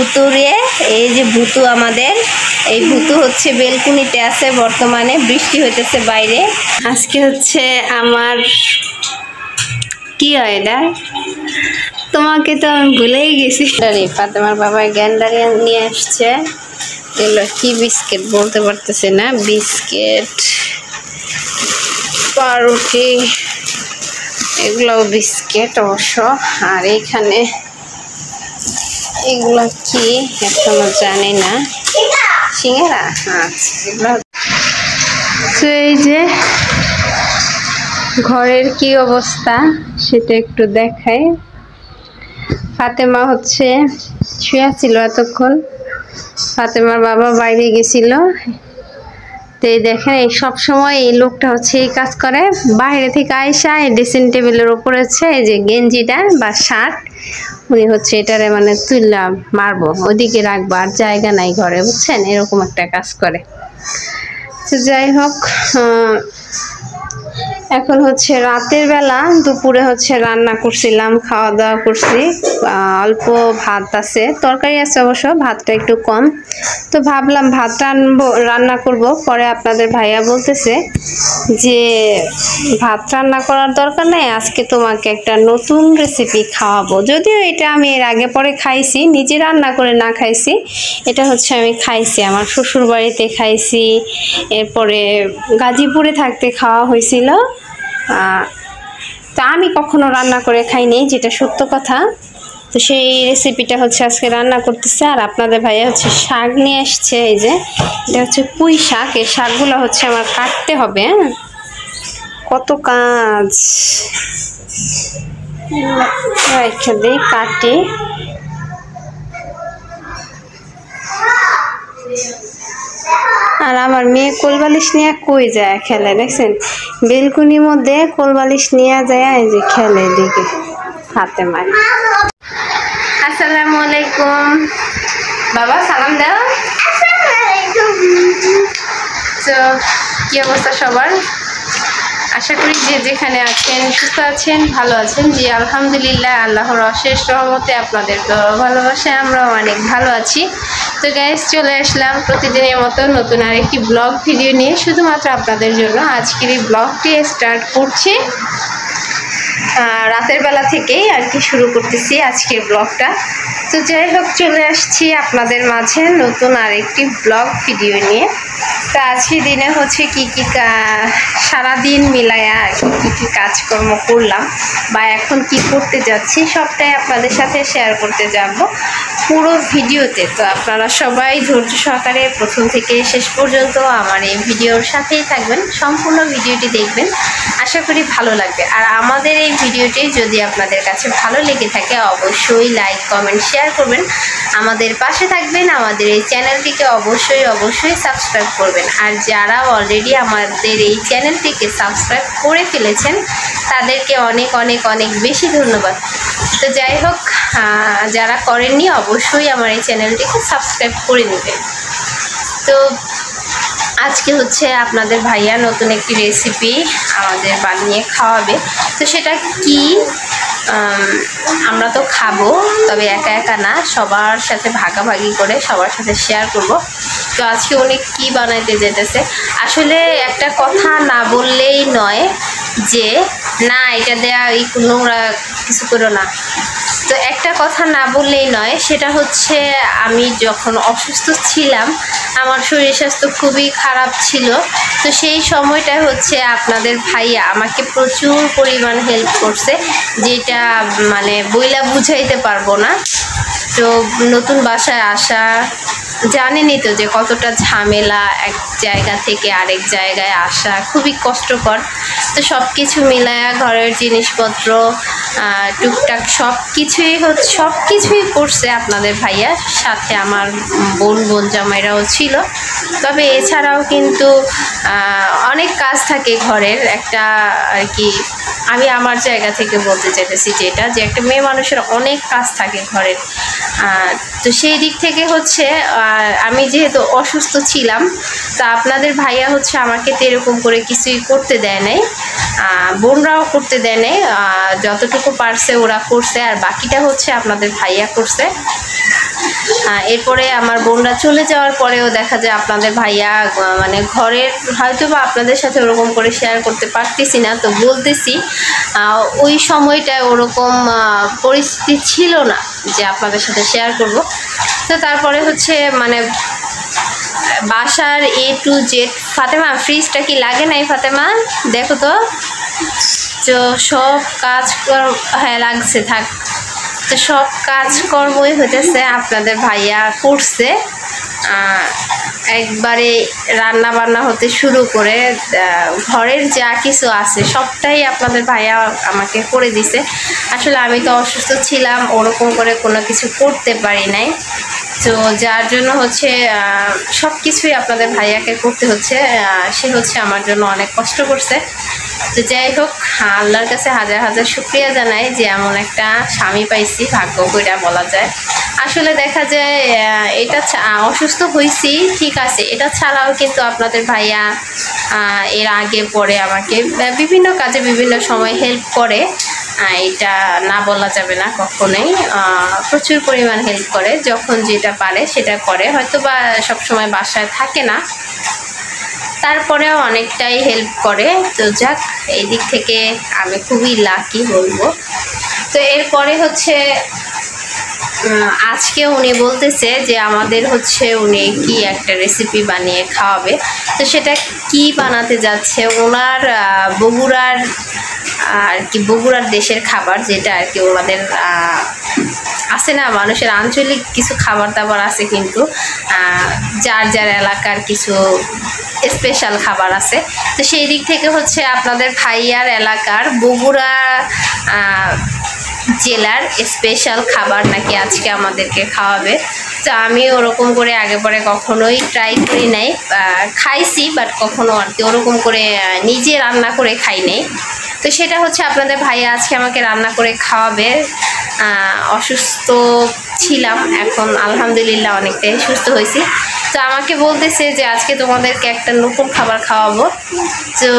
ভুতুরে, এই যে ভুতু আমাদের, এই ভুতু হচ্ছে বেলকুনিতে আছে বর্তমানে, বৃষ্টি হইতেছে বাইরে। আজকে হচ্ছে আমার কি হয় এটা, তোমাকে তো আমি ভুলেই গেছি। ফাতেমার বাবা গ্যান্ডারি নিয়ে আসছে, এগুলো কি বিস্কিট বলতে পারতেছে না, বিস্কিট, পাউরুটি, এগুলো বিস্কিট অবশ্য। আর এইখানে এগুলো কি এখনো জানি না, সিঙ্গারা। আচ্ছা, এগুলো তো এই যে ঘরের কি অবস্থা সেটা একটু দেখাই। ফাতেমা হচ্ছে শুয়ে ছিল এতক্ষণ, ফাতেমার বাবা বাইরে গেছিল। তো এই দেখেন, এই সবসময় এই লোকটা হচ্ছে এই কাজ করে, বাইরে থেকে আইসা এই ড্রেসিং টেবিলের উপরে হচ্ছে এই যে গেঞ্জিটা বা শার্ট, উনি হচ্ছে এটারে মানে তুললা মারবো, ওদিকে রাখবো, আর জায়গা নাই ঘরে, বুঝছেন, এরকম একটা কাজ করে। তো যাই হোক, এখন হচ্ছে রাতের বেলা, দুপুরে হচ্ছে রান্না করছিলাম, খাওয়া দাওয়া করছি, অল্প ভাত আছে, তরকারি আছে অবশ্য, ভাতটা একটু কম। তো ভাবলাম ভাত রান্না করব। পরে আপনাদের ভাইয়া বলতেছে যে ভাত রান্না করার দরকার নাই, আজকে তোমাকে একটা নতুন রেসিপি খাওয়াবো। যদিও এটা আমি এর আগে পরে খাইছি, নিজে রান্না করে না খাইছি, এটা হচ্ছে আমি খাইছি আমার শ্বশুর বাড়িতে খাইছি, এরপরে গাজীপুরে থাকতে খাওয়া হয়েছিল। তা আমি কখনো রান্না করে খাইনি, যেটা সত্য কথা। তো সেই রেসিপিটা হচ্ছে আজকে রান্না করতেছে। আর আপনাদের ভাইয়া হচ্ছে শাক নিয়ে আসছে, এই যে এটা হচ্ছে পুঁই শাক। এই শাকগুলো হচ্ছে আমার কাটতে হবে, কত কাজ, রেখে দিই কাটি। আর আমার মেয়ে কোলবালিশ নিয়ে কই যায় খেলে, দেখছেন, বেলকুনির মধ্যে কোলবালিশ নিয়ে যায়, এই যে খেলে, এদিকে হাতে মারি। আসসালামু আলাইকুম বাবা, সালাম দাও। তো কি অবস্থা সবার, আশা করি যে যেখানে আছেন সুস্থ আছেন, ভালো আছেন। জি আলহামদুলিল্লাহ, আল্লাহর অশেষ রহমতে আপনাদের তো ভালোবাসায় আমরাও অনেক ভালো আছি। তো গাইস, চলে আসলাম প্রতিদিনের মতো নতুন আরেকটি ব্লগ ভিডিও নিয়ে, শুধুমাত্র আপনাদের জন্য। আজকের এই ব্লগটি স্টার্ট করছি রাতের বেলা থেকেই আর কি, শুরু করতেছি আজকের ব্লগটা। তো যাই হোক, চলে আসছি আপনাদের মাঝে নতুন আরেকটি ব্লগ ভিডিও নিয়ে। তো আজকের দিনে হচ্ছে কি সারাদিন মিলায়া কি কাজকর্ম করলাম বা এখন কি করতে যাচ্ছি, সবটাই আপনাদের সাথে শেয়ার করতে যাব পুরো ভিডিওতে। তো আপনারা সবাই ধৈর্য সহকারে প্রথম থেকে শেষ পর্যন্ত আমার এই ভিডিওর সাথেই থাকবেন, সম্পূর্ণ ভিডিওটি দেখবেন, আশা করি ভালো লাগবে। আর আমাদের এই ভিডিওটি যদি আপনাদের কাছে ভালো লেগে থাকে, অবশ্যই লাইক, কমেন্ট, শেয়ার করবেন, আমাদের পাশে থাকবেন, আমাদের এই চ্যানেলটিকে অবশ্যই সাবস্ক্রাইব করবেন। আর যারা অলরেডি আমাদের এই চ্যানেলটিকে সাবস্ক্রাইব করে ফেলেছেন, তাদেরকে অনেক অনেক অনেক বেশি ধন্যবাদ। তো যাই হোক, যারা করেননি অবশ্যই আমার এই চ্যানেলটিকে সাবস্ক্রাইব করে নেবেন। তো আজকে হচ্ছে আপনাদের ভাইয়া নতুন একটি রেসিপি আমাদের বানিয়ে খাওয়াবে। তো সেটা কি, আমরা তো খাবো, তবে একা একা না, সবার সাথে ভাগাভাগি করে সবার সাথে শেয়ার করব। তো আজকে উনি কি বানাইতে যেতেছে, আসলে একটা কথা না বললেই নয় যে না এটা দেয়া এই নোংরা কিছু করো না। তো একটা কথা না বললেই নয়, সেটা হচ্ছে আমি যখন অসুস্থ ছিলাম, আমার শরীর স্বাস্থ্য খুবই খারাপ ছিল। তো সেই সময়টা হচ্ছে আপনাদের ভাইয়া আমাকে প্রচুর পরিমাণ হেল্প করছে, যেটা মানে বইলা বুঝাইতে পারবো না। তো নতুন বাসায় আসা, জানেনই তো যে কতটা ঝামেলা, এক জায়গা থেকে আরেক জায়গায় আসা খুবই কষ্টকর। তো সব কিছু মিলায়া ঘরের জিনিসপত্র টুকটাক সব কিছুই করছে আপনাদের ভাইয়া, সাথে আমার বোন জামাইরাও ছিল। তবে এছাড়াও কিন্তু অনেক কাজ থাকে ঘরের, একটা আর কি, আমি আমার জায়গা থেকে বলতে চাইতেছি যেটা, যে একটা মেয়ে মানুষের অনেক কাজ থাকে ঘরের। তো সেই দিক থেকে হচ্ছে আমি যেহেতু অসুস্থ ছিলাম, তা আপনাদের ভাইয়া হচ্ছে আমাকে তো এরকম করে কিছুই করতে দেয় নাই, বোনরাও করতে দেয় নাই, যতটুকু পারছে ওরা করছে, আর বাকিটা হচ্ছে আপনাদের ভাইয়া করছে। এরপরে আমার বোনরা চলে যাওয়ার পরেও দেখা যায় আপনাদের ভাইয়া মানে ঘরের হয়তো বা আপনাদের সাথে ওরকম করে শেয়ার করতে পারতেছি না, তো বলতেছি ওই সময়টায় ওরকম পরিস্থিতি ছিল না যে আপনাদের সাথে শেয়ার করব। তো তারপরে হচ্ছে মানে বাসার A to Z। ফাতেমা ফ্রিজটা কি লাগে নাই? ফাতেমা দেখো তো, তো সব কাজ হ্যাঁ লাগছে, থাক। তো সব কাজকর্মই হইতেছে আপনাদের ভাইয়া করছে, একবারে রান্না বান্না হতে শুরু করে ঘরের যা কিছু আছে সবটাই আপনাদের ভাইয়া আমাকে করে দিছে। আসলে আমি তো অসুস্থ ছিলাম, ওরকম করে কোনো কিছু করতে পারি নাই, তো যার জন্য হচ্ছে সব কিছুই আপনাদের ভাইয়াকে করতে হচ্ছে। সে হচ্ছে আমার জন্য অনেক কষ্ট করছে। তো যাই হোক, আল্লাহর কাছে হাজার হাজার শুকরিয়া জানাই যে এমন একটা স্বামী পাইছি, ভাগ্য কইরা বলা যায়। আসলে দেখা যায় এটা অসুস্থ হয়েছি ঠিক আছে, এটা ছাড়াও কিন্তু আপনাদের ভাইয়া এর আগে পরে আমাকে বিভিন্ন কাজে বিভিন্ন সময় হেল্প করে, এটা না বলা যাবে না কখনোই। প্রচুর পরিমাণ হেল্প করে, যখন যেটা পারে সেটা করে, হয়তো বা সবসময় বাসায় থাকে না, তারপরেও অনেকটাই হেল্প করে। তো যাক, এই দিক থেকে আমি খুবই লাকি বলবো। তো এরপরে হচ্ছে আজকে উনি বলতেছে যে আমাদের হচ্ছে উনি কি একটা রেসিপি বানিয়ে খাওয়াবে। তো সেটা কি বানাতে যাচ্ছে, ওনার বগুড়ার আর কি, বগুড়ার দেশের খাবার যেটা আর কি ওনাদের আছে না, মানুষের আঞ্চলিক কিছু খাবার দাবার আছে, কিন্তু যার যার এলাকার কিছু স্পেশাল খাবার আছে। তো সেই দিক থেকে হচ্ছে আপনাদের ভাইয়ার এলাকার বগুড়া জেলার স্পেশাল খাবার নাকি আজকে আমাদেরকে খাওয়াবে। তো আমি ওরকম করে আগে পরে কখনোই ট্রাই করি নাই, খাইছি বাট কখনো আর কি ওরকম করে নিজে রান্না করে খাই নাই। তো সেটা হচ্ছে আপনাদের ভাইয়া আজকে আমাকে রান্না করে খাওয়াবে। অসুস্থ ছিলাম, এখন আলহামদুলিল্লাহ অনেকটাই সুস্থ হয়েছি। তো আমাকে বলতেছে যে আজকে তোমাদেরকে একটা নতুন খাবার খাওয়াবো। তো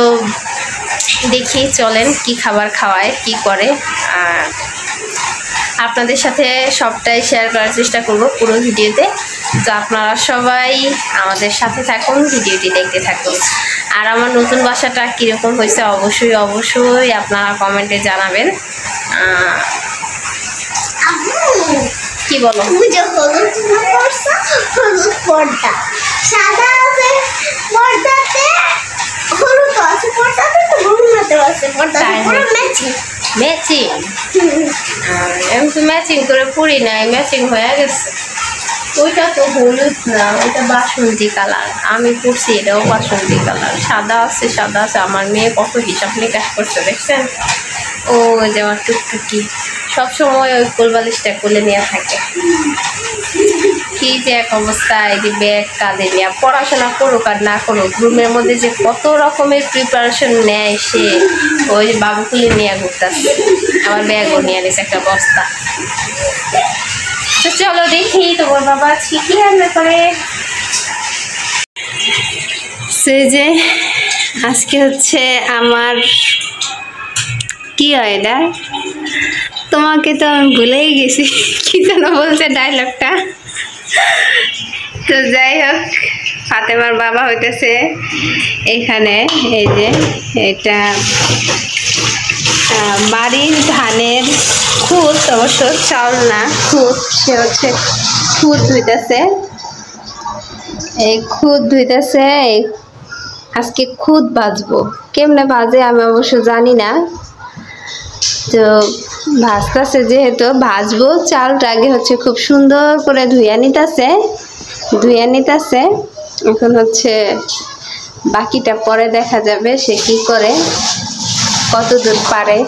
দেখি চলেন কি খাবার খাওয়ায়, কি করে, আপনাদের সাথে সবটাই শেয়ার করার চেষ্টা করব পুরো ভিডিওতে। তো আপনারা সবাই আমাদের সাথে থাকুন, ভিডিওটি দেখতে থাকুন। আর আমার নতুন বাসাটা কীরকম হয়েছে অবশ্যই অবশ্যই আপনারা কমেন্টে জানাবেন। কি বলো? ম্যাচিং আমি তো ম্যাচিং করে পড়ি নাই, ম্যাচিং হয়ে গেছে। ওইটা তো হলুদ না, ওইটা বাসন্তী কালার। আমি পড়ছি এটাও বাসন্তী কালার, সাদা আছে সাদা আছে। আমার মেয়ে কত হিসাব নিকাশ করছে দেখছেন। ও যে আমার টুকটুকি সবসময় ওই কোলবালিশটা কোলে নিয়ে থাকে। কি যে এক অবস্থা, এই যে ব্যাগ কাঁধে নিয়ে পড়াশোনা করুক আর না করুক, রুমের মধ্যে যে কত রকমের প্রিপারেশন নেয় সে, ওই বাবু কুলে নিয়ে ঘুরতেছে। আমার ব্যাগও নিয়ে নিয়েছে একটা বস্তা। তো চলো দেখি তোমার বাবা আজকে কি রান্না করে। সে যে আজকে হচ্ছে আমার কি হয় এটা, তোমাকে তো আমি ভুলেই গেছি কি যেন বলছে ডায়লগটা। তো যাই হোক, ফাতেমার বাবা হইতেছে এখানে, এই যে এটা বাড়ির ধানের খুদ, অবশ্য চাউল না খুদ, সে হচ্ছে খুদ ধুইতেছে। এই খুদ ধুইতেছে, আজকে খুদ ভাজবো। কেমনে ভাজে আমি অবশ্য জানি না, তো ভাজতেছে যেহেতু ভাজবো। চালটা আগে হচ্ছে খুব সুন্দর করে ধুইয়া নিতেছে। এখন হচ্ছে বাকিটা পরে দেখা যাবে সে কি করে, কত দূর পারে।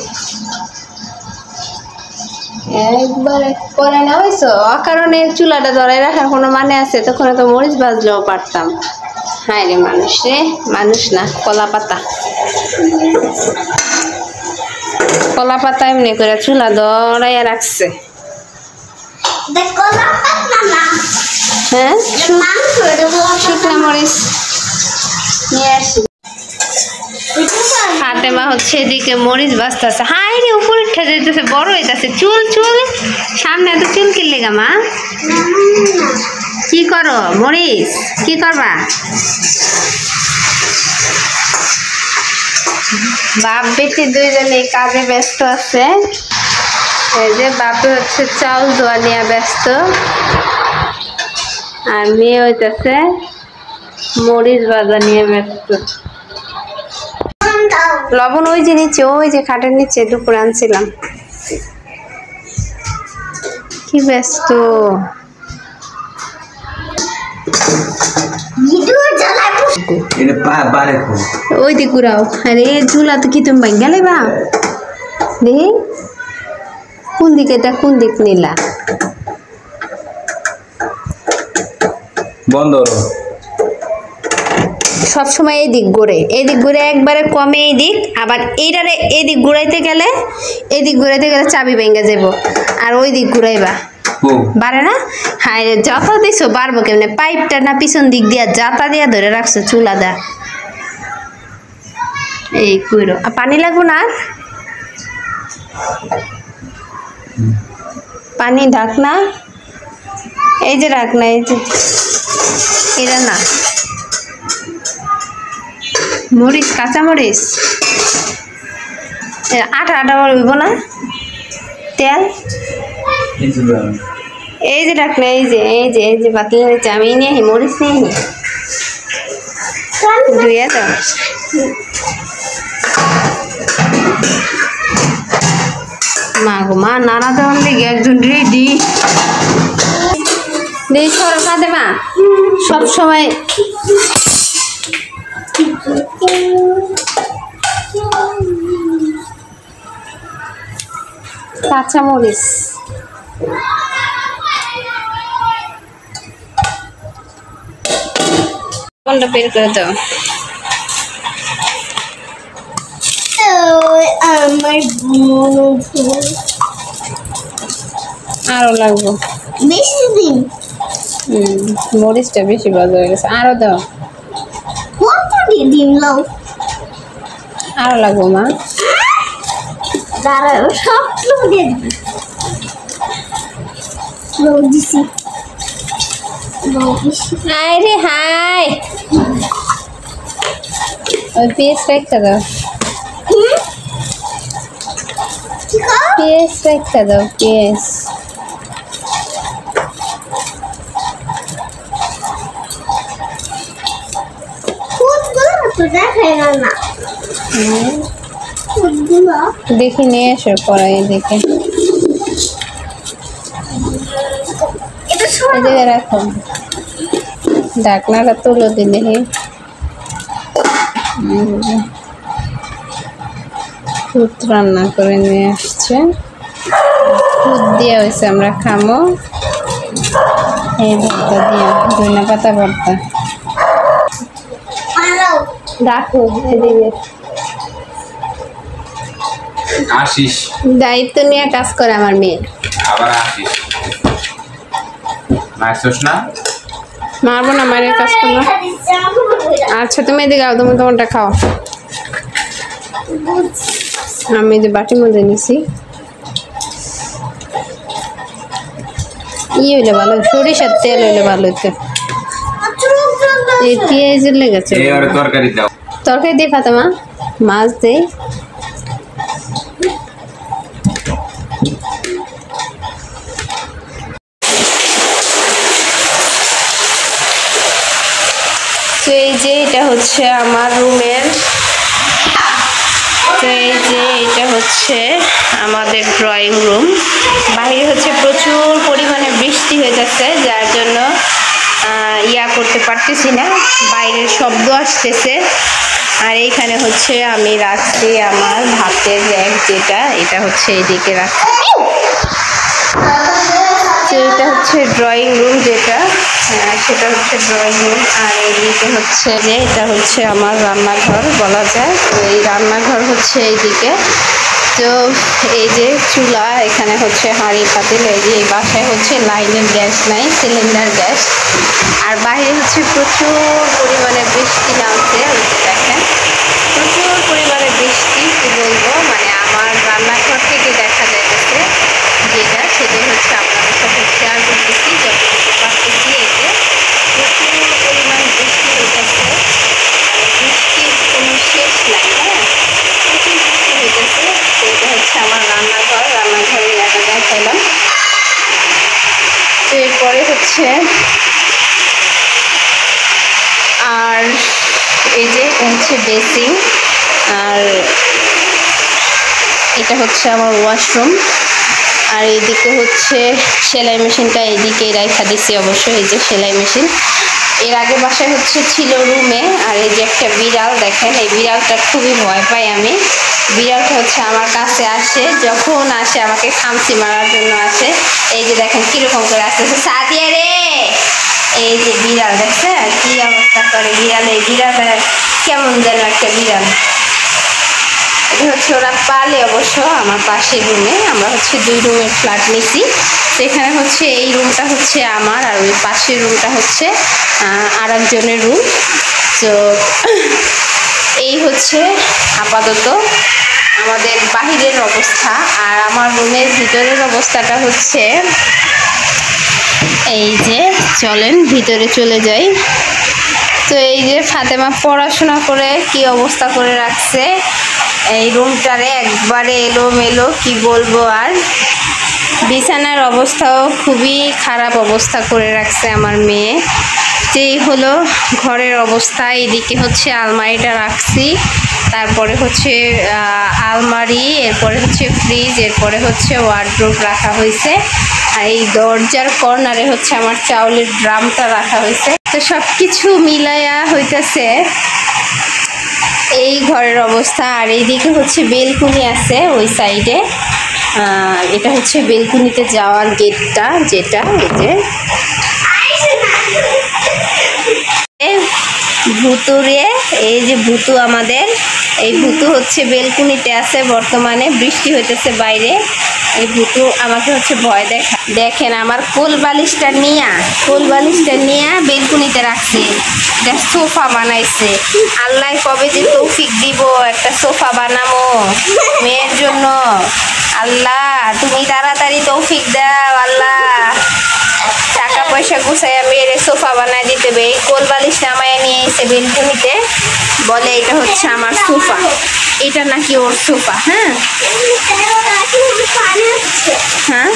একবারে করে না হয়েছো অকারণে চুলাটা ধরাই রাখার কোনো মানে আছে? তখন তো মরিচ ভাজলেও পারতাম। হায় রে মানুষ রে, মানুষ না কলা পাতা, কলা পাতা এমনি করে চুলা ধরাইয়া রাখছে। হ্যাঁ, শুকনা মরিচ নিয়ে আসি। ফাতেমা হচ্ছে এদিকে মরিচ বাস্তাছে। হাই রে উপরে উঠে যাইতেছে, বড় হইতাছে। চুল চুল সামনে এত চুল কিনলে গা মা? কি করো মরিচ? কি করবা? বাপ বেটি দুইজনে কাজে ব্যস্ত আছে। এই যে বাপে হচ্ছে চাউল ধোয়া নিয়ে ব্যস্ত, আর মেয়ে হইতেছে মরিচ ভাজা নিয়ে ব্যস্ত। লবণ ওই যে নিচে, ওই যে খাটের নিচে দুপুরে আনছিলাম। কি ব্যস্ত! ওই দিক ঘুরাও। আরে ঝুলা তো কি তুমি ভাঙ্গা লাইবা? দেখি কোন দিকে, এটা কোন দিক নিলা? বন্ধ সবসময় এই দিক ঘুরে, এদিক ঘুরে একবারে কমে এই দিক, আবার এইটারে এদিক ঘুরাইতে গেলে চাবি ভেঙে যাব। আর ওই দিক ঘুরাইবা বাড়ে না। হ্যাঁ জাতা দিছো, বাড়বো কেমনে? পাইপটা না পিছন দিক দিয়া জাতা দিয়া ধরে রাখছো চুলা দা। এই কুইরো পানি লাগবো না? পানি ঢাকনা এই যে রাখনা, এই যে এরা না মরিচ, কাঁচা মরিচ আটা আটা হইব না? তেল এই যে রাখনা, এই যে এই যে এই যে পাতলা হয়েছে। আমি নিয়ে মরিচ নিয়ে ধুয়ে দাও। মা গো মা, নাড়া দেওয়ার লেগে একজন রেডি। দেই সরো ফাতেমা, সব সময় কাঁচা মরিচ কোনটা বের করে দাও। আরো লাগবো বেশি দিন। মরিচটা বেশি বাজে হয়ে গেছে, আরো দাও। ডিম লাও আরো লাগবো মা। দাঁড়াও, সব দিয়ে দিবি। দিছি হাই রে হাই, ওই পেঁয়াজ রেখে দাও, পেঁয়াজ রেখে দাও, পেঁয়াজ। দেখি নিয়ে এসো কড়াই দেখে, এদিকে রাখো। ঢাকনাটা তুলো দিলে দুধ রান্না করে নিয়ে আসছে, দুধ দিয়ে হয়েছে আমরা খামো। এই ভর্তা দিয়ে ধনিয়া পাতা ভর্তা। রাখো এদিকে, আসিস দায়িত্ব নিয়ে কাজ করে আমার মেয়ে। আবার আসিস, মারছস না? মারবো না, মারের কাজ করবো। আচ্ছা তুমি এদিকে আও, তুমি তোমারটা খাও। আমি যে বাটির মধ্যে নিছি, ই হইলে ভালো, সরিষার তেল হইলে ভালো হইতো। এই পেঁয়াজের লেগেছে। তরকারি দাও, তরকারি দিয়ে ফাতেমা, মাছ দেই। তো এই যে এটা হচ্ছে আমার রুমের, তো এই যে এটা হচ্ছে আমাদের ড্রয়িং রুম। বাইরে হচ্ছে প্রচুর পরিমাণে বৃষ্টি হয়ে যাচ্ছে, যার জন্য ইয়া করতে পারতেছি না, বাইরের শব্দ আসতেছে। আর এইখানে হচ্ছে আমি রাখছি আমার ভাতের র্যাক, যেটা এটা হচ্ছে এইদিকে রাখছি। তো এটা হচ্ছে ড্রয়িং রুম, যেটা সেটা হচ্ছে ড্রয়িং রুম। আর এইদিকে হচ্ছে যে এটা হচ্ছে আমার রান্নাঘর বলা যায়। তো এই রান্নাঘর হচ্ছে এইদিকে। তো এই যে চুলা, এখানে হচ্ছে হাঁড়ি পাতিল। এই যে এই বাসায় হচ্ছে লাইনের গ্যাস নাই, সিলিন্ডার গ্যাস। আর বাইরে হচ্ছে প্রচুর পরিমাণে বৃষ্টি নামছে, দেখেন প্রচুর পরিমাণে বৃষ্টি। শেয়ার করতেছি যতটুকু পারতেছি। এতে প্রচুর পরিমাণ বৃষ্টি হইতেছে, আর বৃষ্টির কোনো শেষ নাই। হ্যাঁ, প্রচুর বৃষ্টি হইতেছে। তো এটা হচ্ছে আমার রান্নাঘর, রান্নাঘরে একা দেখাইলাম। তো এরপরে হচ্ছে আর এই যে এটা হচ্ছে বেসিং, আর এটা হচ্ছে আমার ওয়াশরুম। আর এইদিকে হচ্ছে সেলাই মেশিনটা এইদিকে রাখা দিছি অবশ্যই। এই যে সেলাই মেশিন এর আগে বাসায় হচ্ছে ছিল রুমে। আর এই যে একটা বিড়াল দেখেন, এই বিড়ালটা খুবই ভয় পাই আমি। বিড়ালটা হচ্ছে আমার কাছে আসে, যখন আসে আমাকে খামচি মারার জন্য আসে। এই যে দেখেন কীরকম করে আসতেছে, সাদিয়া রে। এই যে বিড়াল দেখছে কি অবস্থা করে বিড়াল। এই বিড়ালটা কেমন যেন একটা বিড়াল। এটা হচ্ছে ওরা পালে অবশ্য আমার পাশের রুমে। আমরা হচ্ছে 2 রুমের ফ্ল্যাট নিছি। সেখানে হচ্ছে এই রুমটা হচ্ছে আমার, আর ওই পাশের রুমটা হচ্ছে আর একজনের রুম। তো এই হচ্ছে আপাতত আমাদের বাহিরের অবস্থা। আর আমার রুমের ভিতরের অবস্থাটা হচ্ছে এই যে, চলেন ভিতরে চলে যাই। তো এই যে ফাতেমা পড়াশোনা করে কি অবস্থা করে রাখছে এই রুমটারে, একবারে এলোমেলো কি বলবো। আর বিছানার অবস্থাও খুবই খারাপ অবস্থা করে রাখছে আমার মেয়ে। যেই হলো ঘরের অবস্থা। এদিকে হচ্ছে আলমারিটা রাখছি, তারপরে হচ্ছে আলমারি, এরপরে হচ্ছে ফ্রিজ, এরপরে হচ্ছে ওয়ার্ডরোব রাখা হয়েছে। আর এই দরজার কর্নারে হচ্ছে আমার চাউলের ড্রামটা রাখা হয়েছে। তো সব কিছু মিলাইয়া হইতেছে এই ঘরের অবস্থা। আর এইদিকে হচ্ছে বেলকুনি আছে ওই সাইডে। এটা হচ্ছে বেলকুনিতে যাওয়ার গেটটা, যেটা এই যে ভুতুরে, এই যে ভুতু আমাদের, এই ভুতু হচ্ছে বেলকুনিতে আছে বর্তমানে। বৃষ্টি হইতেছে বাইরে। এই ভুতু আমাকে হচ্ছে ভয় দেখেন আমার কোল বালিশটা নিয়া বেলকুনিতে রাখছে। এটা সোফা বানাইছে। আল্লাহ কবে যে তৌফিক দিব একটা সোফা বানাবো মেয়ের জন্য। আল্লাহ তুমি তাড়াতাড়ি তৌফিক দাও আল্লাহ। টাকা পয়সা গুছাইয়া মেয়ের সোফা বানাই দিতে হবে। এই কোল বালিশ নামাইয়া নিয়ে এসে বেলকুনিতে বলে এটা হচ্ছে আমার সোফা, এটা নাকি ওর সোফা। হ্যাঁ হ্যাঁ